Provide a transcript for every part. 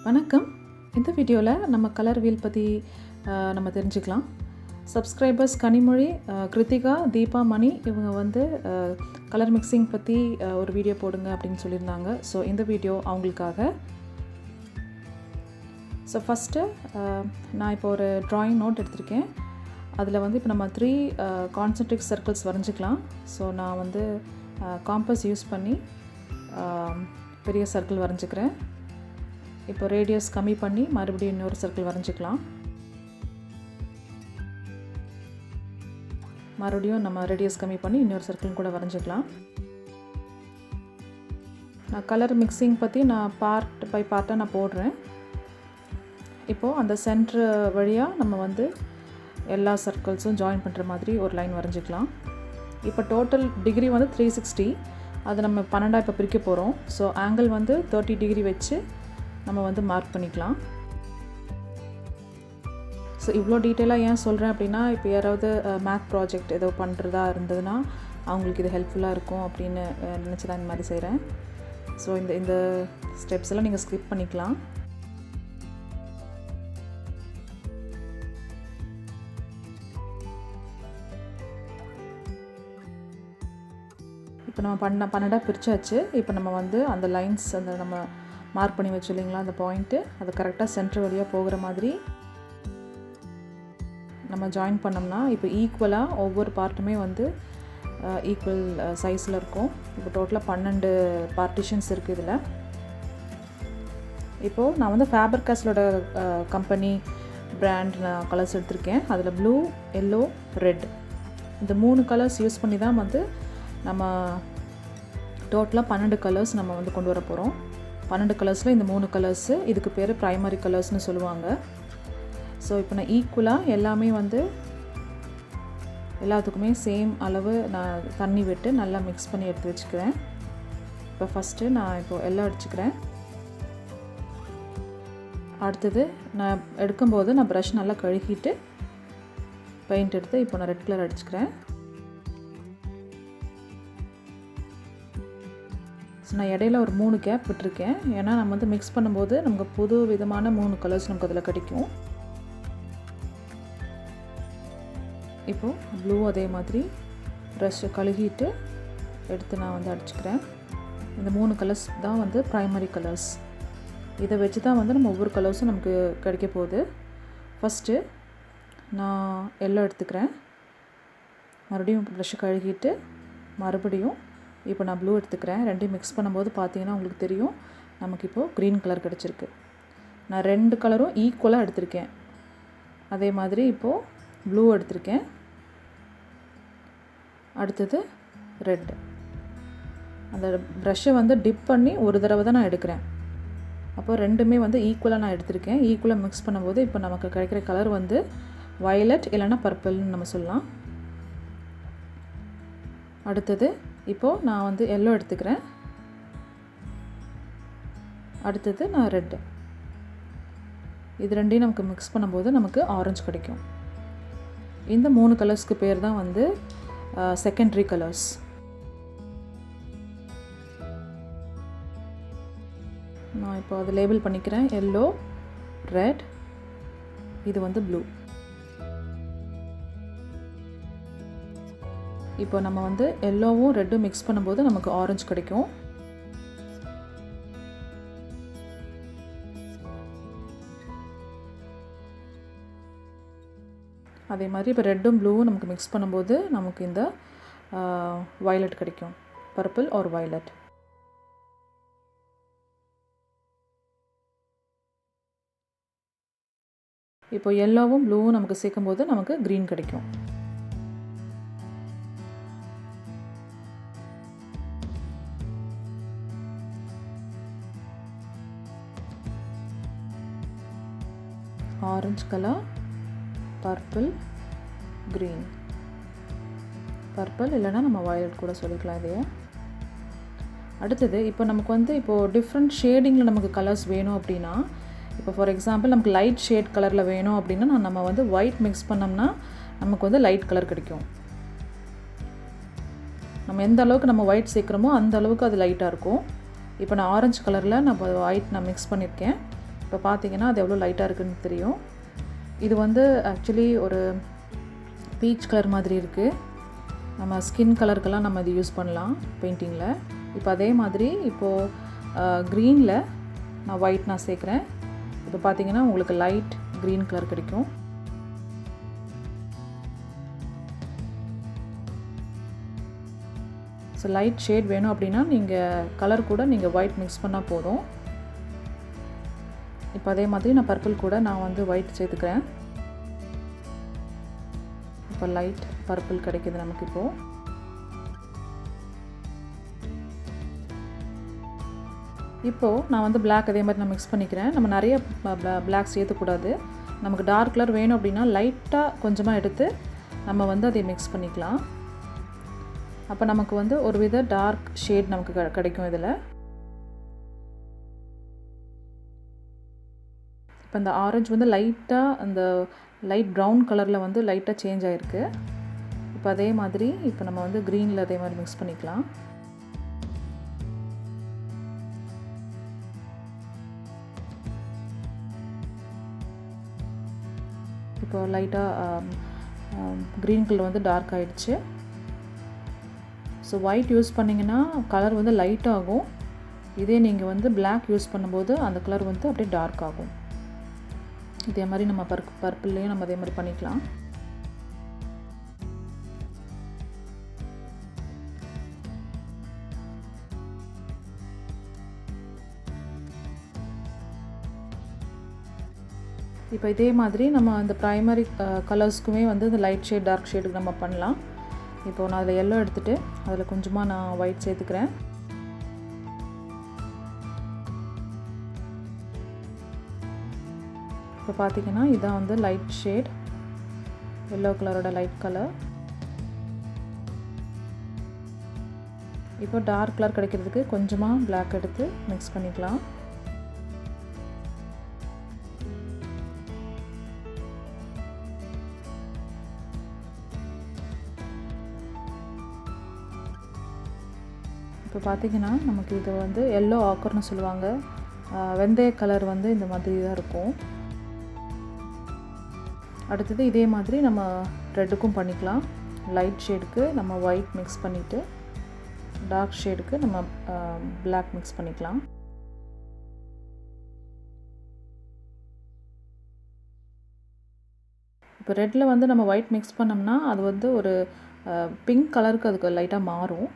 வணக்கம். இந்த வீடியோவில் நம்ம கலர் வீல் பற்றி நம்ம தெரிஞ்சுக்கலாம். சப்ஸ்கிரைபர்ஸ் கனிமொழி, கிருத்திகா, தீபா, மணி இவங்க வந்து கலர் மிக்சிங் பற்றி ஒரு வீடியோ போடுங்க அப்படின்னு சொல்லியிருந்தாங்க. ஸோ இந்த வீடியோ அவங்களுக்காக. ஸோ ஃபஸ்ட்டு நான் இப்போ ஒரு ட்ராயிங் நோட் எடுத்திருக்கேன். அதில் வந்து இப்போ நம்ம 3 கான்சென்ட்ரிக் சர்க்கிள்ஸ் வரைஞ்சிக்கலாம். ஸோ நான் வந்து காம்பஸ் யூஸ் பண்ணி பெரிய சர்க்கிள் வரைஞ்சிக்கிறேன். இப்போ ரேடியஸ் கம்மி பண்ணி மறுபடியும் இன்னொரு சர்க்கிள் வரைஞ்சிக்கலாம். மறுபடியும் நம்ம ரேடியஸ் கம்மி பண்ணி இன்னொரு சர்க்கிள் கூட வரைஞ்சிக்கலாம். நான் கலர் மிக்சிங் பற்றி நான் பார்ட் பை பார்ட்டாக நான் போடுறேன். இப்போது அந்த சென்ட்ரு வழியாக நம்ம வந்து எல்லா சர்க்கிள்ஸும் ஜாயின் பண்ணுற மாதிரி ஒரு லைன் வரைஞ்சிக்கலாம். இப்போ டோட்டல் டிகிரி வந்து 360. அது நம்ம 12 இப்போ பிரிக்க போகிறோம். ஸோ ஆங்கிள் வந்து 30 டிகிரி வச்சு நம்ம வந்து மார்க் பண்ணிக்கலாம். ஸோ இவ்வளோ டீட்டெயிலாக ஏன் சொல்கிறேன் அப்படின்னா, இப்போ யாராவது மேத் ப்ராஜெக்ட் ஏதோ பண்ணுறதா இருந்ததுன்னா அவங்களுக்கு இது ஹெல்ப்ஃபுல்லாக இருக்கும் அப்படின்னு நினச்சி தான் இந்த மாதிரி செய்கிறேன். ஸோ இந்த ஸ்டெப்ஸ் எல்லாம் நீங்கள் ஸ்கிப் பண்ணிக்கலாம். இப்போ நம்ம 12 பிரிச்சாச்சு. இப்போ நம்ம வந்து அந்த லைன்ஸ் அந்த நம்ம மார்க் பண்ணி வச்சு இல்லைங்களா, அந்த பாயிண்ட்டு அது கரெக்டாக சென்டர் வழியாக போகிற மாதிரி நம்ம ஜாயின் பண்ணோம்னா இப்போ ஈக்குவலாக ஒவ்வொரு பார்ட்டுமே வந்து ஈக்குவல் சைஸில் இருக்கும். இப்போ டோட்டலாக 12 பார்ட்டிஷன்ஸ் இருக்குது இதில். இப்போது நான் வந்து ஃபேபர் கேஸ்லோட கம்பெனி பிராண்ட் நான் கலர்ஸ் எடுத்திருக்கேன். அதில் ப்ளூ, எல்லோ, ரெட் இந்த 3 கலர்ஸ் யூஸ் பண்ணி தான் வந்து நம்ம டோட்டலாக 12 கலர்ஸ் நம்ம வந்து கொண்டு வர போகிறோம். 12 கலர்ஸில் இந்த 3 கலர்ஸு, இதுக்கு பேர் ப்ரைமரி கலர்ஸ்னு சொல்லுவாங்க. ஸோ இப்போ நான் ஈக்குவலாக எல்லாமே வந்து எல்லாத்துக்குமே சேம் அளவு நான் தண்ணி விட்டு நல்லா மிக்ஸ் பண்ணி எடுத்து வச்சுக்கிறேன். இப்போ ஃபஸ்ட்டு நான் இப்போது எல்லாம் அடிச்சுக்கிறேன். அடுத்தது நான் எடுக்கும்போது நான் ப்ரஷ் நல்லா கழுகிட்டு பெயிண்ட் எடுத்து இப்போ நான் ரெட் கலர் அடிச்சுக்கிறேன். ஸோ நான் இடையில ஒரு 3 கேப் விட்டுருக்கேன். ஏன்னா நம்ம வந்து மிக்ஸ் பண்ணும்போது நமக்கு புது விதமான 3 கலர்ஸ் நமக்கு அதில் கிடைக்கும். இப்போது ப்ளூ அதே மாதிரி ப்ரஷ்ஷை கழுகிட்டு எடுத்து நான் வந்து அடிச்சுக்கிறேன். இந்த 3 கலர்ஸ் தான் வந்து ப்ரைமரி கலர்ஸ். இதை வச்சு தான் வந்து நம்ம ஒவ்வொரு கலர்ஸும் நமக்கு கிடைக்க போகுது. ஃபஸ்ட்டு நான் எல்லோ எடுத்துக்கிறேன். மறுபடியும் ப்ரஷ்ஷை கழுகிட்டு மறுபடியும் இப்போ நான் ப்ளூ எடுத்துக்கிறேன். ரெண்டையும் மிக்ஸ் பண்ணும்போது பார்த்தீங்கன்னா உங்களுக்கு தெரியும் நமக்கு இப்போது க்ரீன் கலர் கிடச்சிருக்கு. நான் 2 கலரும் ஈக்குவலாக எடுத்திருக்கேன். அதே மாதிரி இப்போது ப்ளூ எடுத்திருக்கேன். அடுத்தது ரெட். அந்த ப்ரஷ்ஷை வந்து டிப் பண்ணி ஒரு தடவை தான் நான் எடுக்கிறேன். அப்போது ரெண்டுமே வந்து ஈக்குவலாக நான் எடுத்திருக்கேன். ஈக்குவலாக மிக்ஸ் பண்ணும்போது இப்போ நமக்கு கிடைக்கிற கலர் வந்து வயலட் இல்லைன்னா பர்பிள்னு நம்ம சொல்லலாம். அடுத்தது இப்போது நான் வந்து எல்லோ எடுத்துக்கிறேன். அடுத்தது நான் ரெட்டு. இது ரெண்டையும் நமக்கு மிக்ஸ் பண்ணும்போது நமக்கு ஆரஞ்சு கிடைக்கும். இந்த 3 கலர்ஸ்க்கு பேர் தான் வந்து செகண்டரி கலர்ஸ். நான் இப்போ அதை லேபிள் பண்ணிக்கிறேன். எல்லோ, ரெட், இது வந்து ப்ளூ. இப்போ நம்ம வந்து எல்லோவும் ரெட்டும் மிக்ஸ் பண்ணும்போது நமக்கு ஆரஞ்சு கிடைக்கும். அதே மாதிரி இப்போ ரெட்டும் ப்ளூவும் நமக்கு மிக்ஸ் பண்ணும்போது நமக்கு இந்த வயலட் கிடைக்கும். Purple or violet. இப்போ எல்லோவும் ப்ளூவும் நமக்கு சேர்க்கும்போது நமக்கு க்ரீன் கிடைக்கும். Orange colour, purple, green. Purple இல்லைனா நம்ம வயலட் கூட சொல்லிக்கலாம் இதையே. அடுத்தது இப்போ நமக்கு வந்து இப்போது டிஃப்ரெண்ட் ஷேடிங்கில் நமக்கு கலர்ஸ் வேணும் அப்படின்னா, இப்போ ஃபார் எக்ஸாம்பிள் நமக்கு லைட் ஷேட் கலரில் வேணும் அப்படின்னா நம்ம வந்து ஒயிட் மிக்ஸ் பண்ணோம்னா நமக்கு வந்து லைட் கலர் கிடைக்கும். நம்ம எந்த அளவுக்கு நம்ம ஒயிட் சேர்க்குறோமோ அந்த அளவுக்கு அது லைட்டாக இருக்கும். இப்போ நான் ஆரஞ்சு கலரில் நான் ஒயிட் நான் மிக்ஸ் பண்ணியிருக்கேன். இப்போ பார்த்தீங்கன்னா அது எவ்வளோ லைட்டாக இருக்குதுன்னு தெரியும். இது வந்து ஆக்சுவலி ஒரு பீச் கலர் மாதிரி இருக்குது. நம்ம ஸ்கின் கலருக்கெல்லாம் நம்ம இது யூஸ் பண்ணலாம் பெயிண்டிங்கில். இப்போ அதே மாதிரி இப்போது க்ரீனில் நான் ஒயிட் நான் சேர்க்குறேன். இப்போ பார்த்தீங்கன்னா உங்களுக்கு லைட் க்ரீன் கலர் கிடைக்கும். ஸோ லைட் ஷேட் வேணும் அப்படின்னா நீங்கள் கலர் கூட நீங்கள் ஒயிட் மிக்ஸ் பண்ணால் போதும். இப்போ அதே மாதிரி நான் பர்பிள் கூட நான் வந்து ஒயிட் சேர்த்துக்கிறேன். இப்போ லைட் பர்பிள் கிடைக்கிது நமக்கு. இப்போது நான் வந்து பிளாக் அதே மாதிரி நான் மிக்ஸ் பண்ணிக்கிறேன். நம்ம நிறைய பிளாக் சேர்த்துக்கூடாது. நமக்கு டார்க் கலர் வேணும் அப்படின்னா லைட்டாக கொஞ்சமாக எடுத்து நம்ம வந்து அதை மிக்ஸ் பண்ணிக்கலாம். அப்போ நமக்கு வந்து ஒரு வித டார்க் ஷேட் நமக்கு கிடைக்கும் இதில். இப்போ இந்த ஆரஞ்சு வந்து லைட்டாக அந்த லைட் ப்ரௌன் கலரில் வந்து லைட்டாக சேஞ்ச் ஆகிருக்கு. இப்போ அதே மாதிரி இப்போ நம்ம வந்து க்ரீனில் அதே மாதிரி மிக்ஸ் பண்ணிக்கலாம். இப்போ லைட்டாக க்ரீன் கலர் வந்து டார்க் ஆகிடுச்சு. ஸோ ஒயிட் யூஸ் பண்ணிங்கன்னா கலர் வந்து லைட் ஆகும். இதே நீங்கள் வந்து பிளாக் யூஸ் பண்ணும்போது அந்த கலர் வந்து அப்படியே டார்க் ஆகும். இதே மாதிரி நம்ம பர்பிள்லேயும் நம்ம அதே மாதிரி பண்ணிக்கலாம். இப்போ இதே மாதிரி நம்ம அந்த ப்ரைமரி கலர்ஸ்க்குமே வந்து இந்த லைட் ஷேட் டார்க் ஷேடுக்கு நம்ம பண்ணலாம். இப்போது நான் அதில் எல்லோ எடுத்துகிட்டு அதில் கொஞ்சமாக நான் ஒயிட் சேர்த்துக்கிறேன். இப்போ பார்த்தீங்கன்னா இதான் வந்து லைட் ஷேட் எல்லோ கலரோட லைட் கலர். இப்போ டார்க் கலர் கிடைக்கிறதுக்கு கொஞ்சமாக பிளாக் எடுத்து மிக்ஸ் பண்ணிக்கலாம். இப்போ பார்த்திங்கன்னா நமக்கு இது வந்து எல்லோ ஆக்கர்னு சொல்லுவாங்க. வெந்தய கலர் வந்து இந்த மாதிரி தான் இருக்கும். அடுத்தது இதே மாதிரி நம்ம ரெட்டுக்கும் பண்ணிக்கலாம். லைட் ஷேடுக்கு நம்ம ஒயிட் மிக்ஸ் பண்ணிவிட்டு டார்க் ஷேடுக்கு நம்ம பிளாக் மிக்ஸ் பண்ணிக்கலாம். இப்போ ரெட்டில் வந்து நம்ம ஒயிட் மிக்ஸ் பண்ணோம்னா அது வந்து ஒரு பிங்க் கலருக்கு அதுக்கு லைட்டாக மாறும்.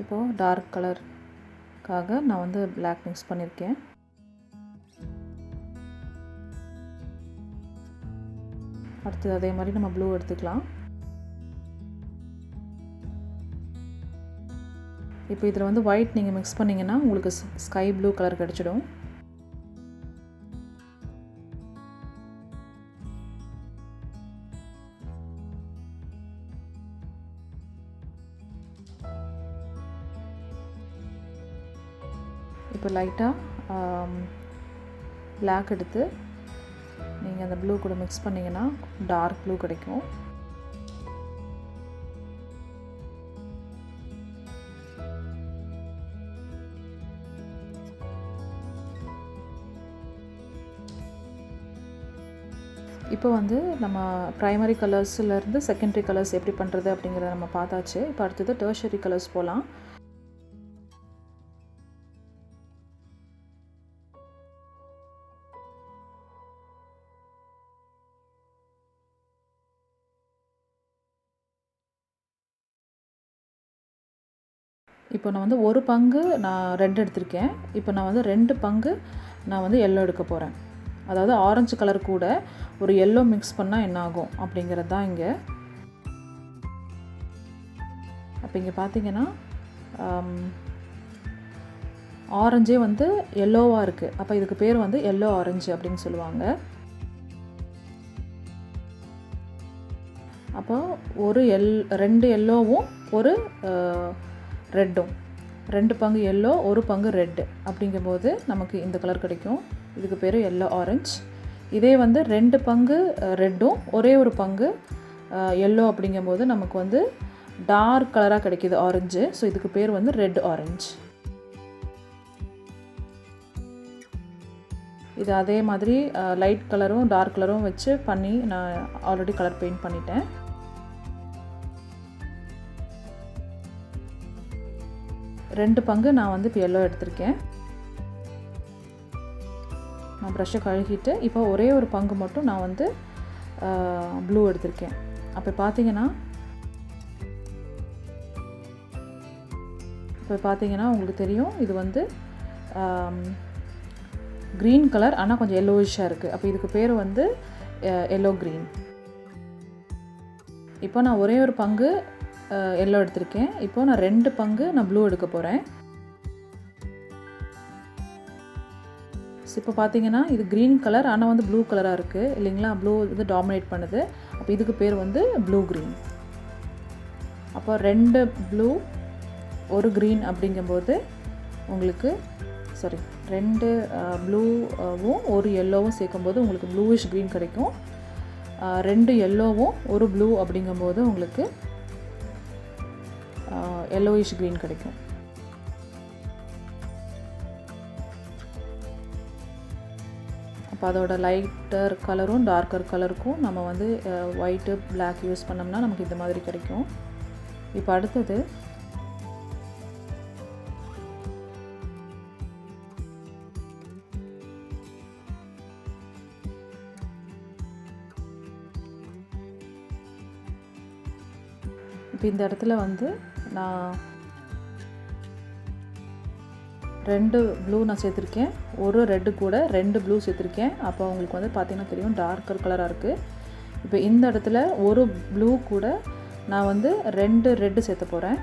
இப்போது டார்க் கலருக்காக நான் வந்து பிளாக் மிக்ஸ் பண்ணியிருக்கேன். அடுத்தது அதே மாதிரி நம்ம ப்ளூ எடுத்துக்கலாம். இப்போ இதில் வந்து ஒயிட் நீங்கள் மிக்ஸ் பண்ணிங்கன்னா உங்களுக்கு ஸ்கை ப்ளூ கலர் கிடச்சிடும். இப்போ லைட்டாக பிளாக் எடுத்து நீங்கள் அந்த ப்ளூ கூட மிக்ஸ் பண்ணிங்கன்னா டார்க் ப்ளூ கிடைக்கும். இப்போ வந்து நம்ம ப்ரைமரி கலர்ஸ்லேருந்து செகண்டரி கலர்ஸ் எப்படி பண்ணுறது அப்படிங்கிறத நம்ம பார்த்தாச்சு. இப்போ அடுத்தது டெர்ஷரி கலர்ஸ் போகலாம். இப்போ நான் வந்து ஒரு பங்கு நான் ரெட் எடுத்திருக்கேன். இப்போ நான் வந்து 2 பங்கு நான் வந்து எல்லோ எடுக்க போகிறேன். அதாவது ஆரஞ்சு கலர் கூட ஒரு எல்லோ மிக்ஸ் பண்ணால் என்ன ஆகும் அப்படிங்கிறது தான் இங்கே. அப்போ இங்கே பார்த்தீங்கன்னா ஆரஞ்சே வந்து எல்லோவாக இருக்குது. அப்போ இதுக்கு பேர் வந்து எல்லோ ஆரஞ்சு அப்படின்னு சொல்லுவாங்க. அப்போ ஒரு 2 எல்லோவும் ஒரு ரெட்டும், 2 பங்கு எல்லோ 1 பங்கு ரெட்டு அப்படிங்கும்போது நமக்கு இந்த கலர் கிடைக்கும். இதுக்கு பேர் எல்லோ ஆரஞ்ச். இதே வந்து 2 பங்கு ரெட்டும் ஒரே ஒரு பங்கு எல்லோ அப்படிங்கும்போது நமக்கு வந்து டார்க் கலராக கிடைக்கிது ஆரஞ்சு. ஸோ இதுக்கு பேர் வந்து ரெட் ஆரஞ்சு. இது அதே மாதிரி லைட் கலரும் டார்க் கலரும் வச்சு பண்ணி நான் ஆல்ரெடி கலர் பெயிண்ட் பண்ணிட்டேன். ரெண்டு பங்கு நான் வந்து இப்போ எல்லோ எடுத்திருக்கேன். நான் ப்ரஷ்ஷை கழுகிட்டு இப்போ ஒரே ஒரு பங்கு மட்டும் நான் வந்து ப்ளூ எடுத்திருக்கேன். அப்போ பார்த்தீங்கன்னா உங்களுக்கு தெரியும் இது வந்து க்ரீன் கலர், ஆனால் கொஞ்சம் எல்லோயிஷாக இருக்குது. அப்போ இதுக்கு பேர் வந்து எல்லோ க்ரீன். இப்போ நான் ஒரே ஒரு பங்கு எல்லோ எடுத்திருக்கேன். இப்போ நான் 2 பங்கு நான் ப்ளூ எடுக்க போகிறேன். இப்போ பார்த்தீங்கன்னா இது க்ரீன் கலர், ஆனால் வந்து ப்ளூ கலராக இருக்குது இல்லைங்களா? ப்ளூ வந்து டாமினேட் பண்ணுது. அப்போ இதுக்கு பேர் வந்து ப்ளூ க்ரீன். அப்போ 2 ப்ளூ 1 க்ரீன் அப்படிங்கும்போது உங்களுக்கு 2 ப்ளூவும் 1 எல்லோவும் சேர்க்கும்போது உங்களுக்கு ப்ளூயிஷ் க்ரீன் கிடைக்கும். 2 எல்லோவும் 1 ப்ளூ அப்படிங்கும்போது உங்களுக்கு எல்லோயிஷ் க்ரீன் கிடைக்கும். அப்போ அதோட லைட்டர் கலரும் டார்க்கர் கலருக்கும் நம்ம வந்து ஒயிட்டு பிளாக் யூஸ் பண்ணோம்னா நமக்கு இந்த மாதிரி கிடைக்கும். இப்போ அடுத்தது இப்போ இந்த இடத்துல வந்து நான் 2 ப்ளூ நான் சேர்த்துருக்கேன். ஒரு ரெட்டு கூட 2 ப்ளூ சேர்த்துருக்கேன். அப்போ உங்களுக்கு வந்து பார்த்தீங்கன்னா தெரியும் டார்க்கர் கலராக இருக்குது. இப்போ இந்த இடத்துல ஒரு ப்ளூ கூட நான் வந்து 2 ரெட்டு சேர்த்த போகிறேன்.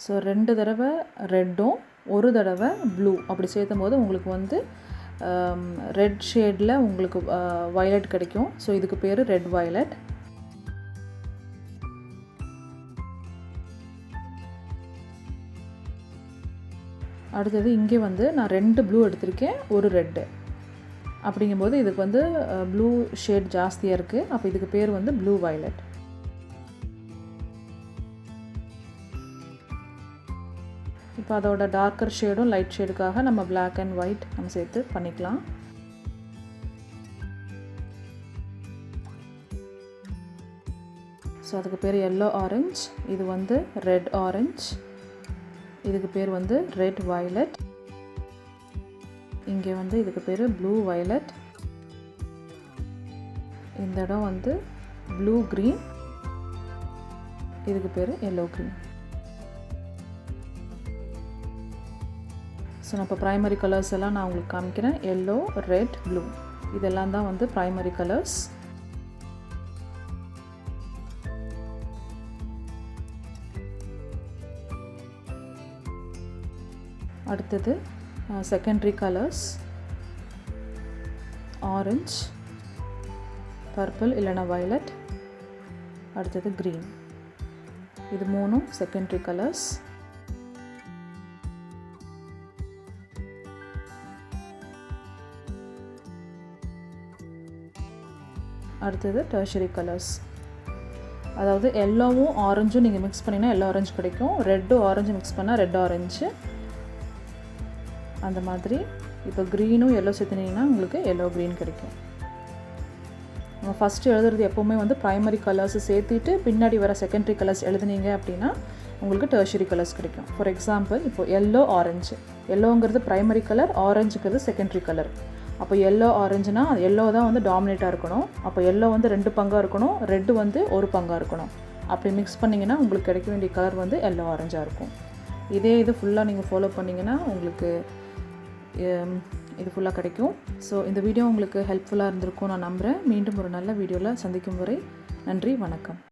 ஸோ 2 தடவை ரெட்டும் 1 தடவை ப்ளூ அப்படி சேர்த்தும் போது உங்களுக்கு வந்து ரெட் ஷேடில் உங்களுக்கு வயலட் கிடைக்கும். ஸோ இதுக்கு பேர் ரெட் வயலட். அடுத்தது இங்கே வந்து நான் 2 ப்ளூ எடுத்திருக்கேன், ஒரு ரெட்டு. அப்படிங்கும்போது இதுக்கு வந்து ப்ளூ ஷேட் ஜாஸ்தியாக இருக்குது. அப்போ இதுக்கு பேர் வந்து ப்ளூ வயலட். இப்போ அதோட டார்க்கர் ஷேடும் லைட் ஷேடுக்காக நம்ம பிளாக் அண்ட் ஒயிட் நம்ம சேர்த்து பண்ணிக்கலாம். ஸோ அதுக்கு பேர் எல்லோ ஆரஞ்ச். இது வந்து ரெட் ஆரஞ்ச். இதுக்கு பேர் வந்து ரெட் வயலட். இங்கே வந்து இதுக்கு பேர் ப்ளூ வயலட். இந்த இடம் வந்து ப்ளூ க்ரீன். இதுக்கு பேர் எல்லோ க்ரீன். ஸோ நான் இப்போ ப்ரைமரி கலர்ஸ் எல்லாம் நான் உங்களுக்கு காமிக்கிறேன். எல்லோ, ரெட், ப்ளூ இதெல்லாம் தான் வந்து ப்ரைமரி கலர்ஸ். அடுத்தது செகண்டரி கலர்ஸ் ஆரஞ்ச், பர்பிள் இல்லைனா வயலட், அடுத்தது க்ரீன். இது 3 செகண்டரி கலர்ஸ். அடுத்தது டெர்ஷரி கலர்ஸ். அதாவது எல்லோவும் ஆரஞ்சும் நீங்கள் மிக்ஸ் பண்ணிங்கன்னா எல்லோ ஆரஞ்சு கிடைக்கும். ரெட்டும் ஆரஞ்சு மிக்ஸ் பண்ணால் ரெட் ஆரஞ்சு அந்த மாதிரி. இப்போ க்ரீனும் எல்லோ சேர்த்துனீங்கன்னா உங்களுக்கு எல்லோ க்ரீன் கிடைக்கும். நம்ம ஃபஸ்ட்டு எழுதுறது எப்போவுமே வந்து ப்ரைமரி கலர்ஸ் சேர்த்துட்டு பின்னாடி வர செகண்டரி கலர்ஸ் எழுதுனீங்க அப்படின்னா உங்களுக்கு டெர்ஷரி கலர்ஸ் கிடைக்கும். ஃபார் எக்ஸாம்பிள் இப்போ எல்லோ ஆரஞ்சு, எல்லோங்கிறது ப்ரைமரி கலர், ஆரஞ்சுங்கிறது செகண்டரி கலர். அப்போ எல்லோ ஆரஞ்சுனா எல்லோ தான் வந்து டாமினேட்டாக இருக்கணும். அப்போ எல்லோ வந்து 2 பங்காக இருக்கணும், ரெட்டு வந்து 1 பங்காக இருக்கணும். அப்படி மிக்ஸ் பண்ணிங்கன்னா உங்களுக்கு கிடைக்க வேண்டிய கலர் வந்து எல்லோ ஆரஞ்சாக இருக்கும். இதே இது ஃபுல்லாக நீங்கள் ஃபாலோ பண்ணிங்கன்னா உங்களுக்கு இது ஃபுல்லாக கிடைக்கும். ஸோ இந்த வீடியோ உங்களுக்கு ஹெல்ப்ஃபுல்லாக இருந்திருக்கும் நான் நம்புகிறேன். மீண்டும் ஒரு நல்ல வீடியோவில் சந்திக்கும் வரை நன்றி, வணக்கம்.